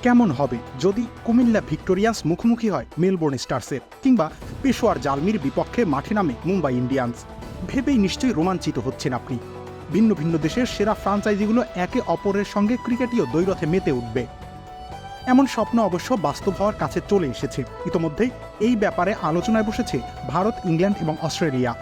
কেমন হবে যদি কুমিল্লা ভিক্টোরিয়ান্স মুখোমুখি হয় মেলবোর্ন স্টার্সের, কিংবা পেশোয়ার জালমির বিপক্ষে মাঠে নামে মুম্বাই ইন্ডিয়ান্স? ভেবেই নিশ্চয়ই রোমাঞ্চিত হচ্ছেন আপনি। ভিন্ন ভিন্ন দেশের সেরা ফ্রাঞ্চাইজিগুলো একে অপরের সঙ্গে ক্রিকেটীয় দ্বৈরথে মেতে উঠবে। এমন স্বপ্ন অবশ্য বাস্তব হওয়ার কাছে চলে এসেছে। ইতোমধ্যেই এই ব্যাপারে আলোচনায় বসেছে ভারত, ইংল্যান্ড এবং অস্ট্রেলিয়া।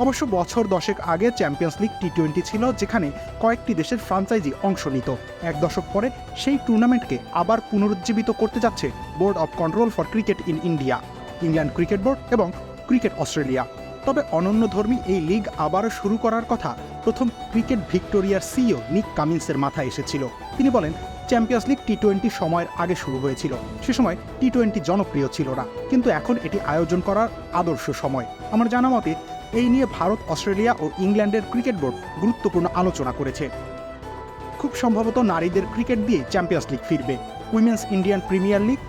অবশ্য বছর 10 আগে চ্যাম্পিয়ন্স লিগ টি-20 ছিল, যেখানে কয়েকটি দেশের ফ্রাঞ্চাইজি অংশ নিত। এক দশক পরে সেই টুর্নামেন্টকে আবার পুনরুজ্জীবিত করতে যাচ্ছে board of control for cricket in India, England cricket board এবং ক্রিকেট অস্ট্রেলিয়া। তবে অনন্যধর্মী এই লিগ আবারও শুরু করার কথা প্রথম ক্রিকেট ভিক্টোরিয়ার সিইও নিক কামিন্সের মাথায় এসেছিল। তিনি বলেন, চ্যাম্পিয়ন্স লিগ টি-20 সময়ের আগে শুরু হয়েছিল। সে সময় টি-20 জনপ্রিয় ছিল না, কিন্তু এখন এটি আয়োজন করার আদর্শ সময়। আমার জানা মতে এই নিয়ে ভারত, অস্ট্রেলিয়া ও ইংল্যান্ডের ক্রিকেট বোর্ড গুরুত্বপূর্ণ আলোচনা করেছে। খুব সম্ভবত নারীদের ক্রিকেট দিয়ে চ্যাম্পিয়ন্স লিগ ফিরবে। Women's Indian premier league,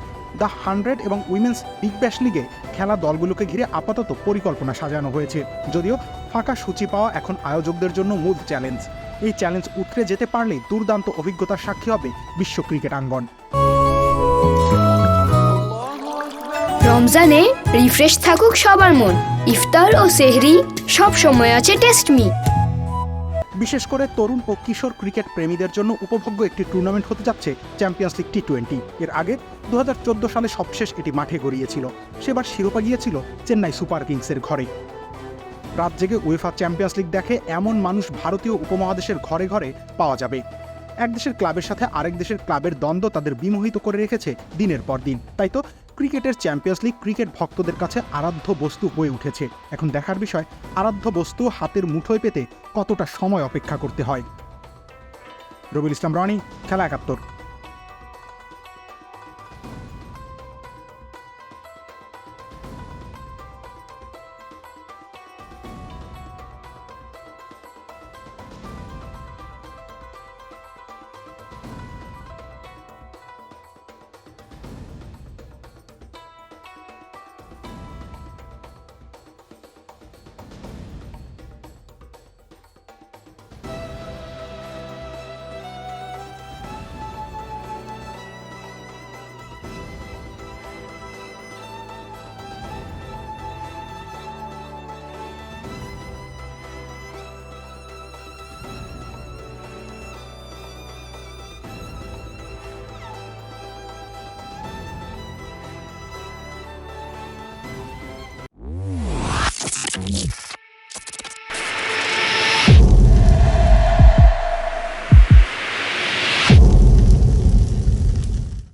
the 100 এবং উইমেন্স বিগ ব্যাশ লিগে খেলা দলগুলোকে ঘিরে আপাতত পরিকল্পনা সাজানো হয়েছে। যদিও ফাঁকা সূচি পাওয়া এখন আয়োজকদের জন্য মূল চ্যালেঞ্জ। এই চ্যালেঞ্জ উতরে যেতে পারলেই দুর্দান্ত অভিজ্ঞতার সাক্ষী হবে বিশ্ব ক্রিকেট আঙ্গন। রমজানে রিফ্রেশ থাকুক সবার মন, ইফতার ও সেহরি সব সময় আছে টেস্ট মি। বিশেষ করে তরুণ ও কিশোর ক্রিকেট প্রেমীদের জন্য উপভোগ্য একটি টুর্নামেন্ট হতে যাচ্ছে চ্যাম্পিয়ন্স লিগ টি-20। এর আগে 2014 সালে সবশেষ এটি মাঠে গড়িয়েছিল। সেবার শিরোপা গিয়েছিল চেন্নাই সুপার কিংসের ঘরে। রাত জেগে উয়েফা চ্যাম্পিয়ন্স লিগ দেখে এমন মানুষ ভারতীয় উপমহাদেশের ঘরে ঘরে পাওয়া যাবে। এক দেশের ক্লাবের সাথে আরেক দেশের ক্লাবের দ্বন্দ্ব তাদের বিমোহিত করে রেখেছে দিনের পর দিন। তাই তো ক্রিকেটের চ্যাম্পিয়ন্স লিগ ক্রিকেট ভক্তদের কাছে আরাধ্য বস্তু হয়ে উঠেছে। এখন দেখার বিষয়, আরাধ্য বস্তু হাতের মুঠোয় পেতে কতটা সময় অপেক্ষা করতে হয়। রবিউল ইসলাম রনি, খেলা 71।